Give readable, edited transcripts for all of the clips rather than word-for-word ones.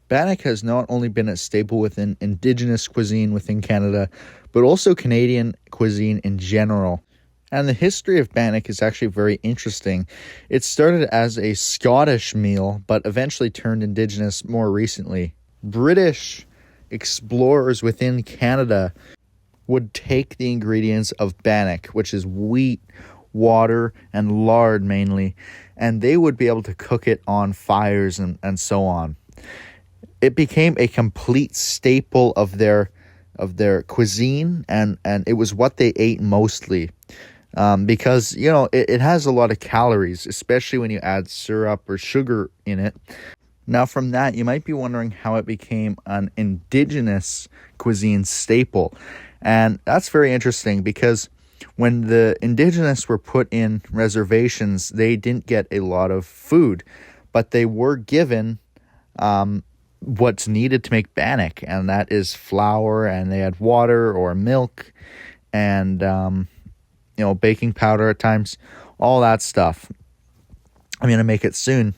Bannock has not only been a staple within Indigenous cuisine within Canada, but also Canadian cuisine in general. And the history of Bannock is actually very interesting. It started as a Scottish meal, but eventually turned Indigenous more recently. British explorers within Canada would take the ingredients of Bannock, which is wheat, water, and lard mainly, and they would be able to cook it on fires and so on. It became a complete staple of their cuisine, and it was what they ate mostly. Because, it has a lot of calories, especially when you add syrup or sugar in it. Now, from that, you might be wondering how it became an Indigenous cuisine staple. And that's very interesting because when the Indigenous were put in reservations, they didn't get a lot of food, but they were given what's needed to make Bannock, and that is flour, and they had water or milk, and baking powder at times, all that stuff. I'm going to make it soon.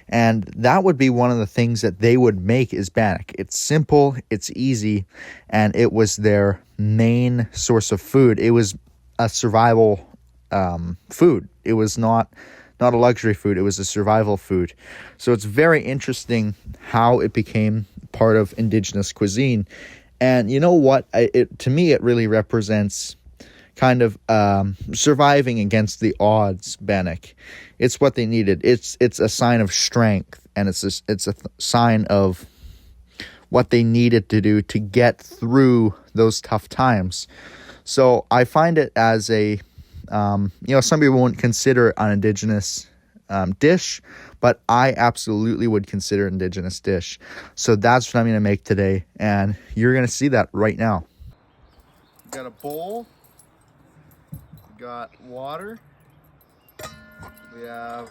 And that would be one of the things that they would make is Bannock. It's simple, it's easy, and it was their main source of food. It was a survival food. It was not a luxury food. It was a survival food. So it's very interesting how it became part of Indigenous cuisine. And you know what? To me, it really represents kind of surviving against the odds, Bannock. It's what they needed. It's a sign of strength, and it's a sign of what they needed to do to get through those tough times. So I find it as a, some people wouldn't consider it an Indigenous dish, but I absolutely would consider it an Indigenous dish. So that's what I'm going to make today, and you're going to see that right now. We've got a bowl. Got water. We have,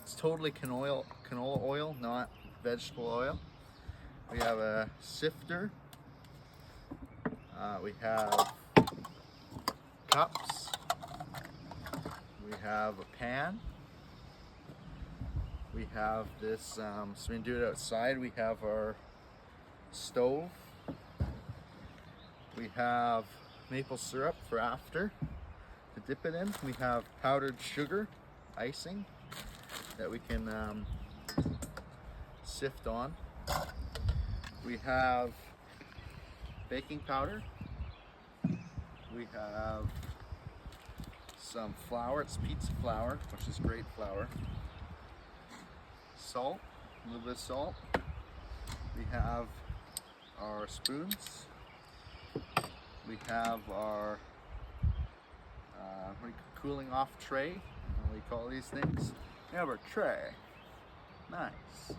it's totally canola oil, not vegetable oil. We have a sifter. We have cups. We have a pan. We have this, so we can do it outside. We have our stove. We have maple syrup for after to dip it in. We have powdered sugar, icing, that we can sift on. We have baking powder. We have some flour. It's pizza flour, which is great flour. Salt, a little bit of salt. We have our spoons. We have our cooling off tray. What do we call these things? We have our tray. Nice.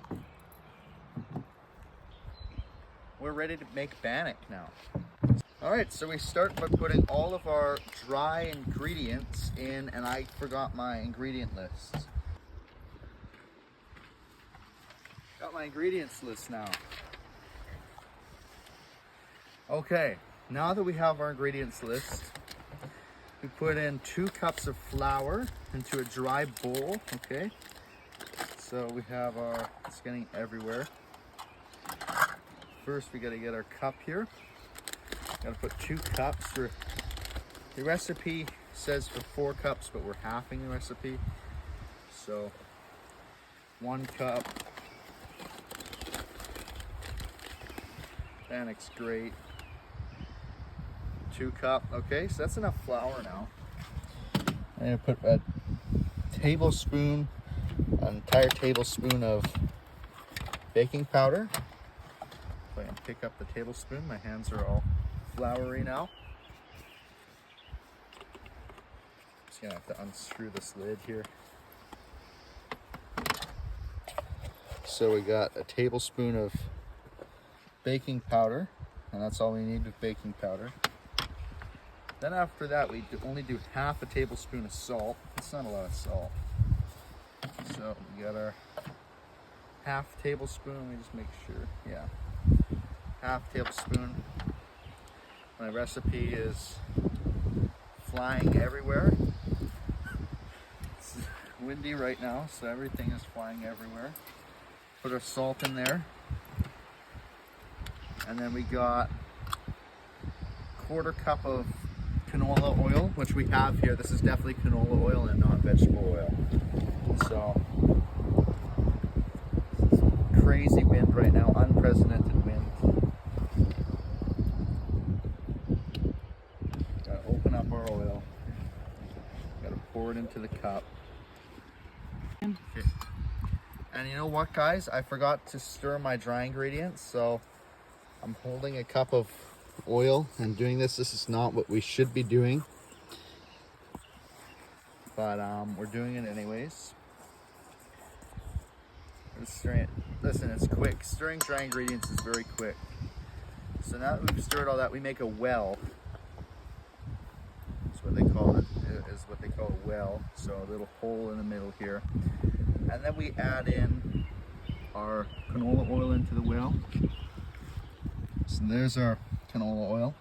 We're ready to make Bannock now. Alright, so we start by putting all of our dry ingredients in, and I forgot my ingredient list. Got my ingredients list now. Okay, now that we have our ingredients list, we put in 2 cups of flour into a dry bowl, okay? So we have our, it's getting everywhere. First we gotta get our cup here. Gotta put 2 cups. The recipe says for 4 cups, but we're halving the recipe. So 1 cup. Bannock's great. 2 cup. Okay, so that's enough flour now. I'm gonna put an entire tablespoon of baking powder. If I can pick up the tablespoon, my hands are all floury now. Just gonna have to unscrew this lid here. So we got a tablespoon of baking powder, and that's all we need with baking powder. Then after that, we only do half a tablespoon of salt. It's not a lot of salt. So we got our half tablespoon. Let me just make sure. Yeah, half tablespoon. My recipe is flying everywhere. It's windy right now, so everything is flying everywhere. Put our salt in there. And then we got quarter cup of canola oil, which we have here. This is definitely canola oil and not vegetable oil. So, crazy wind right now, unprecedented wind. Gotta open up our oil. Gotta pour it into the cup. Okay. And you know what, guys? I forgot to stir my dry ingredients, so I'm holding a cup of oil and doing this. This is not what we should be doing, but we're doing it anyways. Just stirring it. Listen, it's quick. Stirring dry ingredients is very quick. So now that we've stirred all that, we make a well. That's what they call it. Is what they call a well. So a little hole in the middle here, and then we add in our canola oil into the well. So there's our canola oil.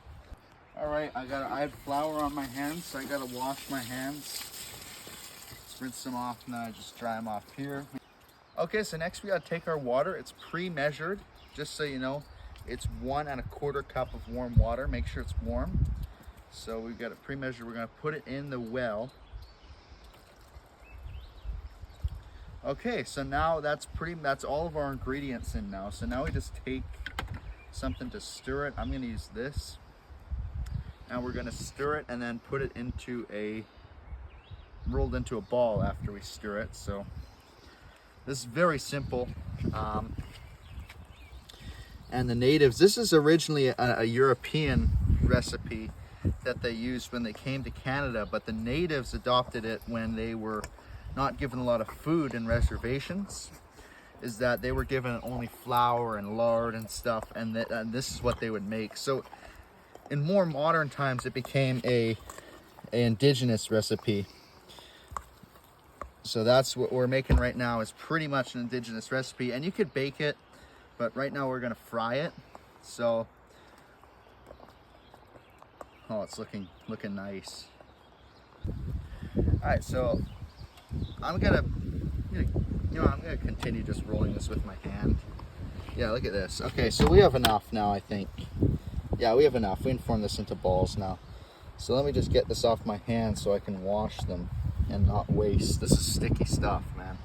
All right, I had flour on my hands, so I gotta wash my hands, rinse them off, and then I just dry them off here. Okay, so next we gotta take our water. It's pre-measured, just so you know. It's 1 1/4 cup of warm water. Make sure it's warm. So we've got it pre-measured. We're gonna put it in the well. Okay, so now that's all of our ingredients in now. So now we just take something to stir it. I'm gonna use this. And we're gonna stir it and then put it rolled into a ball after we stir it. So this is very simple. And the natives, this is originally a European recipe that they used when they came to Canada, but the natives adopted it when they were not given a lot of food in reservations. Is that they were given only flour and lard and stuff, and this is what they would make. So in more modern times, it became a indigenous recipe. So that's what we're making right now, is pretty much an indigenous recipe, and you could bake it, but right now we're gonna fry it. So, oh, it's looking nice. All right, so I'm gonna continue just rolling this with my hand. Yeah, look at this. Okay, so we have enough now, I think. Yeah, we have enough. We can form this into balls now. So let me just get this off my hands so I can wash them and not waste. This is sticky stuff, man.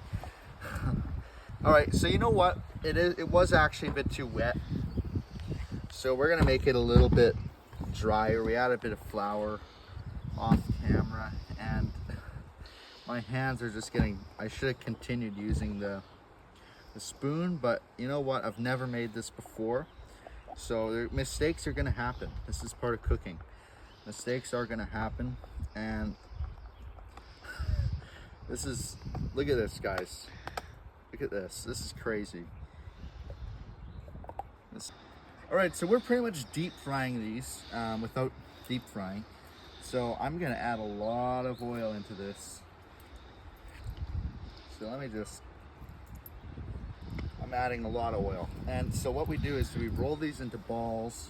All right, so you know what? It was actually a bit too wet. So we're gonna make it a little bit drier. We add a bit of flour off camera, and my hands are just getting, I should have continued using the spoon, but you know what? I've never made this before. So mistakes are gonna happen. This is part of cooking. Mistakes are gonna happen, and look at this, guys. Look at this. This is crazy. All right, so we're pretty much deep frying these without deep frying. So I'm gonna add a lot of oil into this. So I'm adding a lot of oil. And so what we do is we roll these into balls,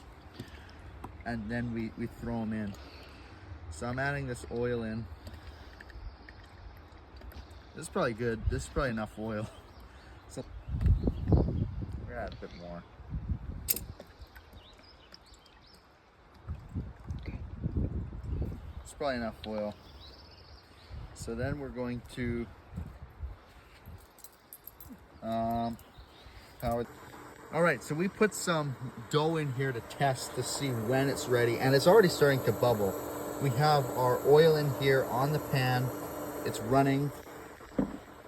and then we throw them in. So I'm adding this oil in. This is probably good. This is probably enough oil. So we're gonna add a bit more. It's probably enough oil. So then we're going to power. All right, so we put some dough in here to test to see when it's ready, and it's already starting to bubble. We have our oil in here on the pan. It's running.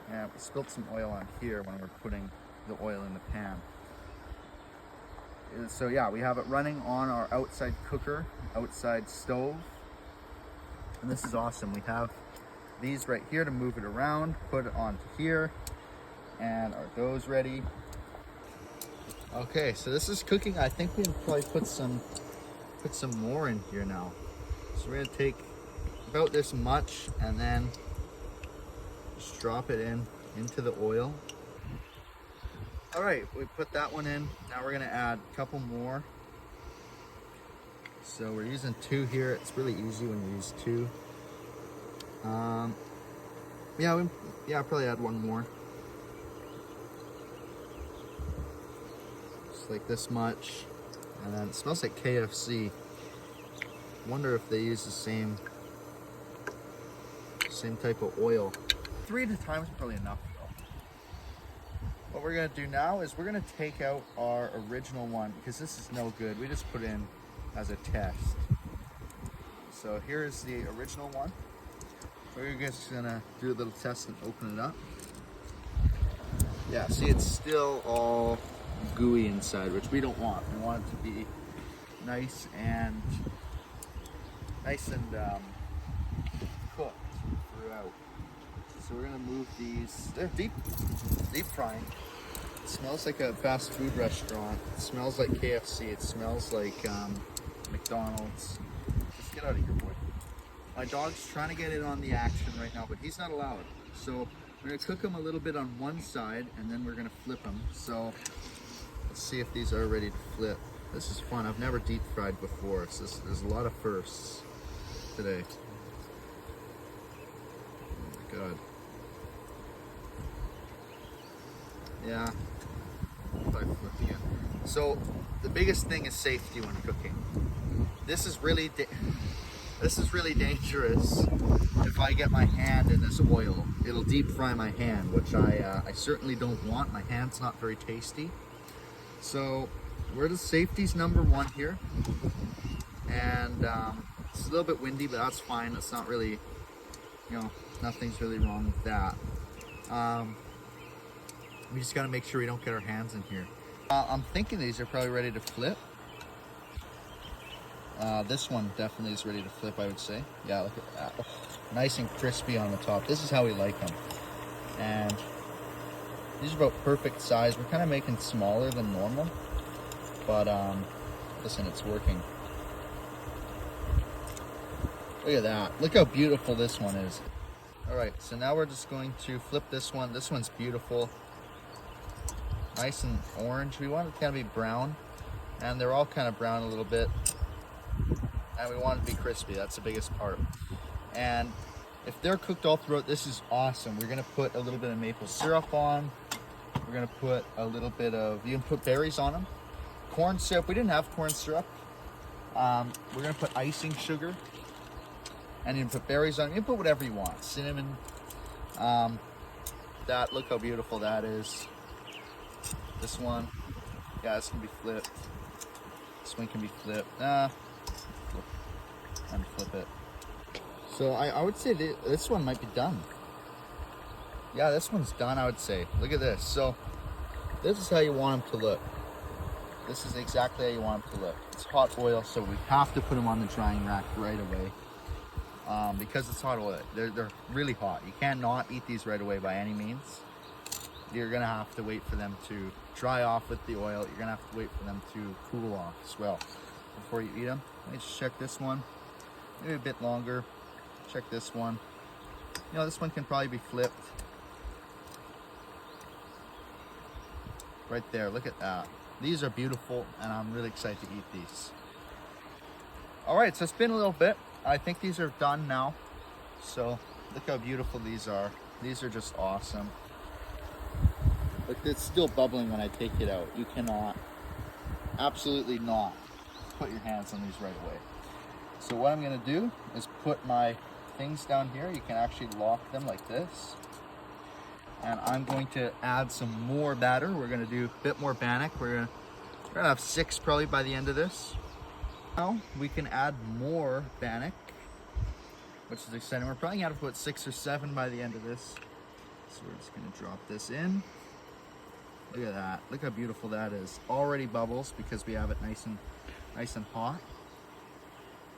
Yeah, we spilled some oil on here when we're putting the oil in the pan. So yeah, we have it running on our outside cooker, outside stove. And this is awesome. We have these right here to move it around, put it onto here, and our dough's ready. Okay, so this is cooking. I think we can probably put some more in here now. So we're gonna take about this much and then just drop it into the oil. All right, we put that one in. Now we're gonna add a couple more. So we're using 2 here. It's really easy when you use 2. I'll probably add 1 more. Just like this much. And then it smells like KFC. Wonder if they use the same type of oil. 3 at a time is probably enough though. What we're gonna do now is we're gonna take out our original one because this is no good. We just put in as a test. So here is the original one. We're just gonna do a little test and open it up. Yeah, see, it's still all gooey inside, which we don't want. We want it to be nice and cooked throughout. So we're gonna move these. They're deep frying. It smells like a fast food restaurant. It smells like KFC. It smells like McDonald's. Just get out of here, boy. My dog's trying to get in on the action right now, but he's not allowed. So we're gonna cook them a little bit on one side, and then we're gonna flip them. So let's see if these are ready to flip. This is fun. I've never deep fried before, so there's a lot of firsts today. Oh my god. Yeah. If I flip again. So the biggest thing is safety when cooking. This is really dangerous. If I get my hand in this oil, it'll deep fry my hand, which I certainly don't want. My hand's not very tasty. So safety's number one here. And it's a little bit windy, but that's fine. It's not really, nothing's really wrong with that. We just gotta make sure we don't get our hands in here. I'm thinking these are probably ready to flip. This one definitely is ready to flip, I would say. Yeah, look at that. Oh, nice and crispy on the top. This is how we like them. And these are about perfect size. We're kind of making smaller than normal. But, listen, it's working. Look at that. Look how beautiful this one is. Alright, so now we're just going to flip this one. This one's beautiful. Nice and orange. We want it to kind of be brown. And they're all kind of brown a little bit. And we want it to be crispy. That's the biggest part. And if they're cooked all throughout, this is awesome. We're going to put a little bit of maple syrup on. We're going to put a little bit of, you can put berries on them. Corn syrup. We didn't have corn syrup. We're going to put icing sugar. And you can put berries on it. You can put whatever you want. Cinnamon. Look how beautiful that is. This one. Yeah, this can be flipped. This one can be flipped. Unflip it. So I would say this one might be done. Yeah, this one's done, I would say. Look at this. So this is how you want them to look. This is exactly how you want them to look. It's hot oil, so we have to put them on the drying rack right away. Because it's hot oil. They're really hot. You cannot eat these right away by any means. You're gonna have to wait for them to dry off with the oil. You're gonna have to wait for them to cool off as well before you eat them. Let me just check this one. Maybe a bit longer. Check this one. This one can probably be flipped. Right there, look at that. These are beautiful, and I'm really excited to eat these. All right, so it's been a little bit. I think these are done now. So look how beautiful these are. These are just awesome. Look, it's still bubbling when I take it out. You cannot, absolutely not, put your hands on these right away. So what I'm gonna do is put my things down here. You can actually lock them like this. And I'm going to add some more batter. We're gonna do a bit more Bannock. We're gonna have 6 probably by the end of this. Now we can add more Bannock, which is exciting. We're probably gonna have to put 6 or 7 by the end of this. So we're just gonna drop this in. Look at that. Look how beautiful that is. Already bubbles because we have it nice and hot.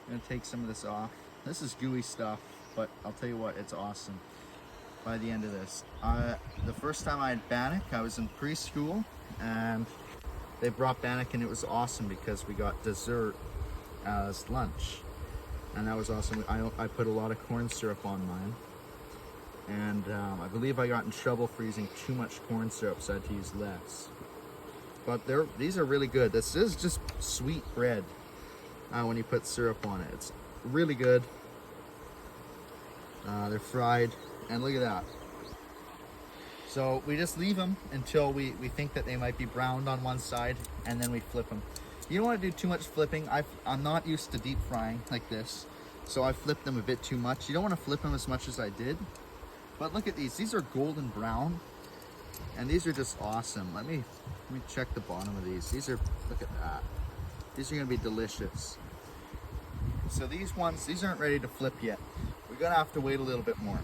I'm gonna take some of this off. This is gooey stuff, but I'll tell you what, it's awesome by the end of this. The first time I had Bannock, I was in preschool, and they brought Bannock, and it was awesome because we got dessert as lunch, and that was awesome. I put a lot of corn syrup on mine, and I believe I got in trouble for using too much corn syrup, so I had to use less. But these are really good. This is just sweet bread when you put syrup on it. It's really good. They're fried, and look at that. So we just leave them until we think that they might be browned on one side, and then we flip them. You don't want to do too much flipping. I'm not used to deep frying like this, so I flipped them a bit too much. You don't want to flip them as much as I did. But look at these. These are golden brown, and these are just awesome. Let me check the bottom of these. These are, look at that. These are going to be delicious. So these aren't ready to flip yet. We're going to have to wait a little bit more.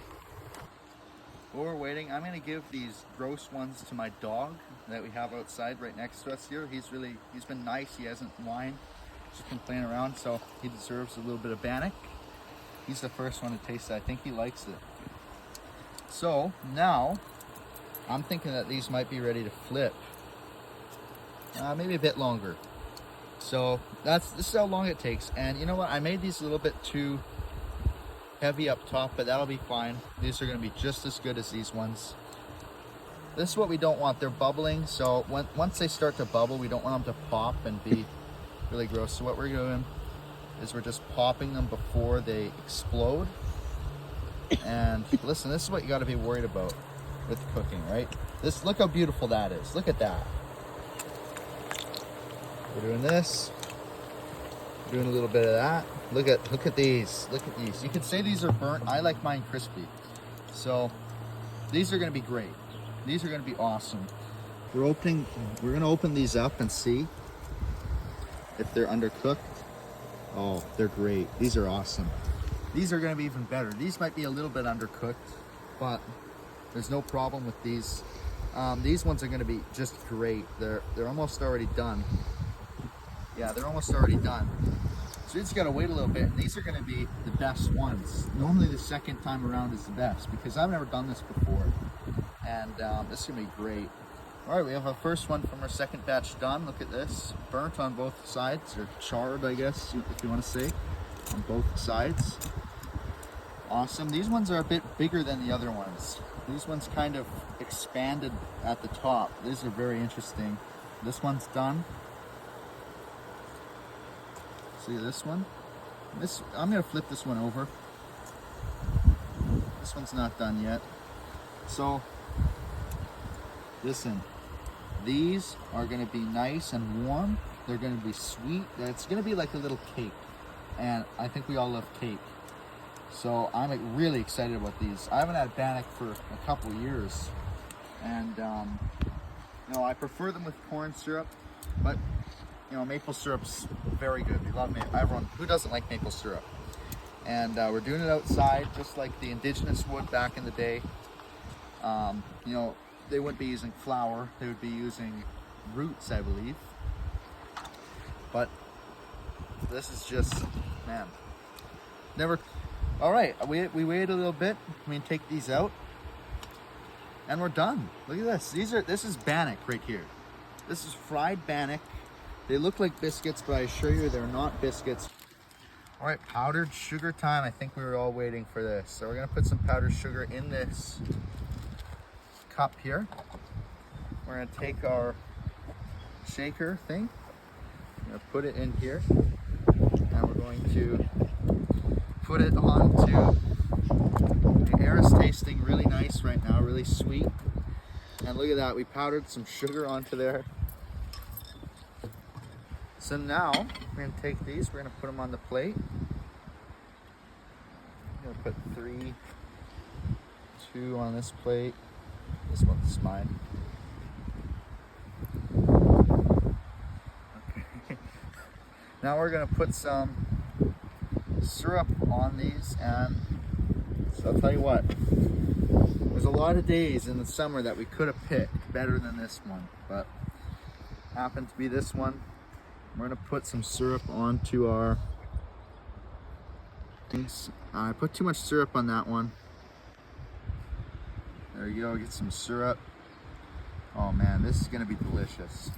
While we're waiting, I'm going to give these gross ones to my dog that we have outside right next to us here. He's been nice. He hasn't whined. Just been playing around, so he deserves a little bit of Bannock. He's the first one to taste it. I think he likes it. So now, I'm thinking that these might be ready to flip. Maybe a bit longer. So this is how long it takes. And you know what? I made these a little bit too heavy up top, but that'll be fine. These are going to be just as good as these ones. This is what we don't want. They're bubbling, so once they start to bubble, we don't want them to pop and be really gross. So what we're doing is we're just popping them before they explode. And listen, this is what you got to be worried about with cooking, right? Look how beautiful that is. Look at that. We're doing this. We're doing a little bit of that. Look at these. Look at these. You could say these are burnt. I like mine crispy. So these are going to be great. These are going to be awesome. We're going to open these up and see if they're undercooked. Oh, they're great. These are awesome. These are going to be even better. These might be a little bit undercooked, but there's no problem with these. These ones are going to be just great. They're almost already done. Yeah, they're almost already done. So you just got to wait a little bit. And these are going to be the best ones. Normally the second time around is the best because I've never done this before. And this is going to be great. All right, we have our first one from our second batch done. Look at this. Burnt on both sides, or charred, I guess, if you want to say, on both sides. Awesome. These ones are a bit bigger than the other ones. These ones kind of expanded at the top. These are very interesting. This one's done. See this one? I'm going to flip this one over. This one's not done yet. So, listen. These are going to be nice and warm. They're going to be sweet. It's going to be like a little cake. And I think we all love cake. So I'm like really excited about these. I haven't had Bannock for a couple years. And, you know, I prefer them with corn syrup. But, you know, maple syrup's very good. We love maple. Everyone, who doesn't like maple syrup? And we're doing it outside, just like the indigenous would back in the day. You know, they wouldn't be using flour. They would be using roots, I believe. But this is just, man, never. All right, we wait a little bit. We can take these out, and we're done. Look at this. This is Bannock right here. This is fried Bannock. They look like biscuits, but I assure you they're not biscuits. All right, powdered sugar time. I think we were all waiting for this. So we're gonna put some powdered sugar in this cup here. We're gonna take our shaker thing. I'm gonna put it in here, and we're going to put it onto. The air is tasting really nice right now, really sweet. And look at that, we powdered some sugar onto there. So now, we're going to take these, we're going to put them on the plate. I'm going to put 3, 2 on this plate. This one's mine. Okay. Now we're going to put some syrup on these, and so I'll tell you what, there's a lot of days in the summer that we could have picked better than this one, but happened to be this one. We're going to put some syrup onto our things. I put too much syrup on that one. There you go, get some syrup. Oh man, this is going to be delicious.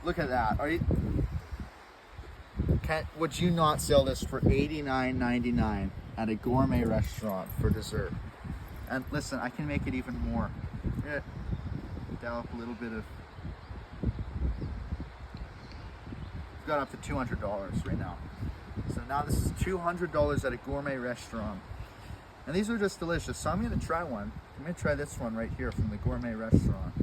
Look at that. Would you not sell this for $89.99 at a gourmet restaurant for dessert? And listen, I can make it even more. Dollop a little bit of. Got up to $200 right now. So now this is $200 at a gourmet restaurant. And these are just delicious. So I'm going to try one. I'm going to try this one right here from the gourmet restaurant.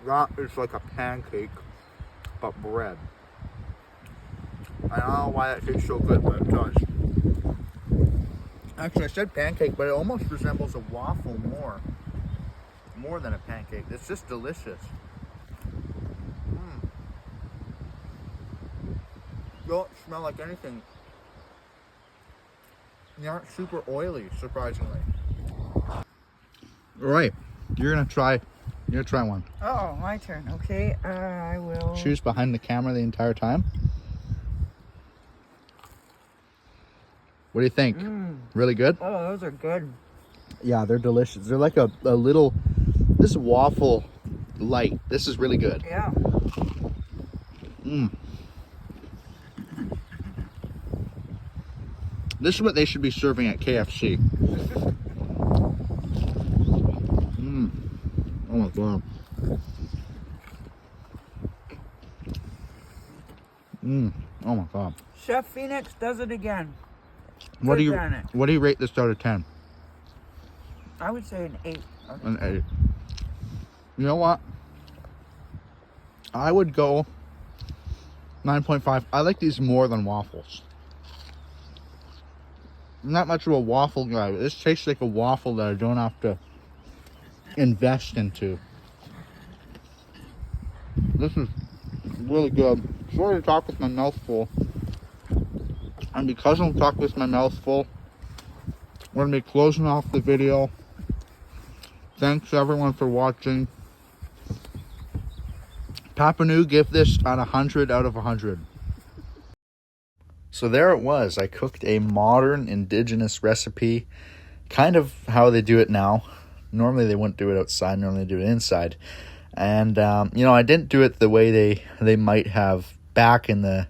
That is like a pancake, but bread. I don't know why that tastes so good, but it does. Actually, I said pancake, but it almost resembles a waffle more than a pancake. It's just delicious. Don't smell like anything. They aren't super oily, surprisingly. All right, you're gonna try one. Oh, my turn. Okay, I will. Choose behind the camera the entire time. What do you think? Really good? Oh, those are good. Yeah, they're delicious. They're like a little, this is waffle light. This is really good. Yeah. This is what they should be serving at KFC. Oh my god. Oh my god. Chef Phoenix does it again. What do Bannock. you rate this out of 10? I would say an 8. An 8. You know what? I would go 9.5. I like these more than waffles. I'm not much of a waffle guy, but this tastes like a waffle that I don't have to invest into. This is really good. Sorry to talk with my mouth full. And because I'm talking with my mouth full, we're going to be closing off the video. Thanks everyone for watching. Papanu, give this at 100 out of 100. So there it was. I cooked a modern indigenous recipe, kind of how they do it now. Normally they wouldn't do it outside, normally they do it inside. And you know, I didn't do it the way they might have back in the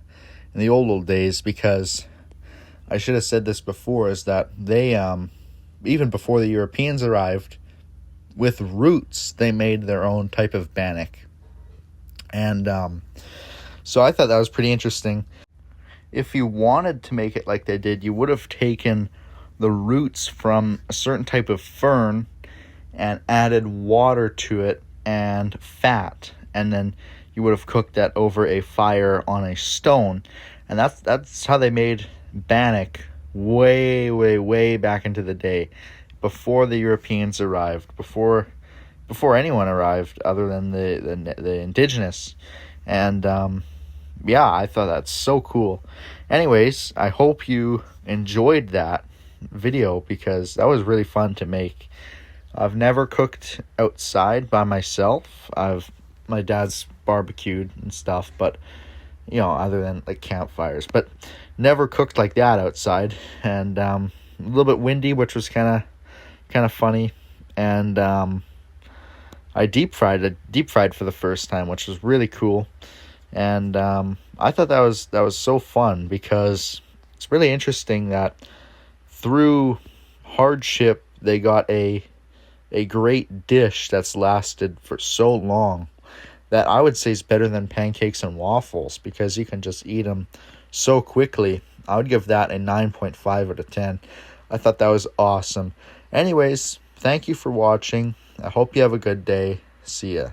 old days, because I should have said this before, is that they even before the Europeans arrived, with roots, they made their own type of bannock. And so I thought that was pretty interesting. If you wanted to make it like they did, you would have taken the roots from a certain type of fern and added water to it and fat, and then you would have cooked that over a fire on a stone. And that's how they made bannock way back into the day, before the Europeans arrived, before anyone arrived other than the indigenous. And yeah, I thought that's so cool. Anyways, I hope you enjoyed that video, because that was really fun to make. I've never cooked outside by myself. My dad's barbecued and stuff, but you know, other than like campfires, but never cooked like that outside. And a little bit windy, which was kind of funny. And I deep fried for the first time, which was really cool. And I thought that was so fun, because it's really interesting that through hardship they got a great dish that's lasted for so long, that I would say is better than pancakes and waffles, because you can just eat them so quickly. I would give that a 9.5 out of 10. I thought that was awesome. Anyways, thank you for watching. I hope you have a good day. See ya.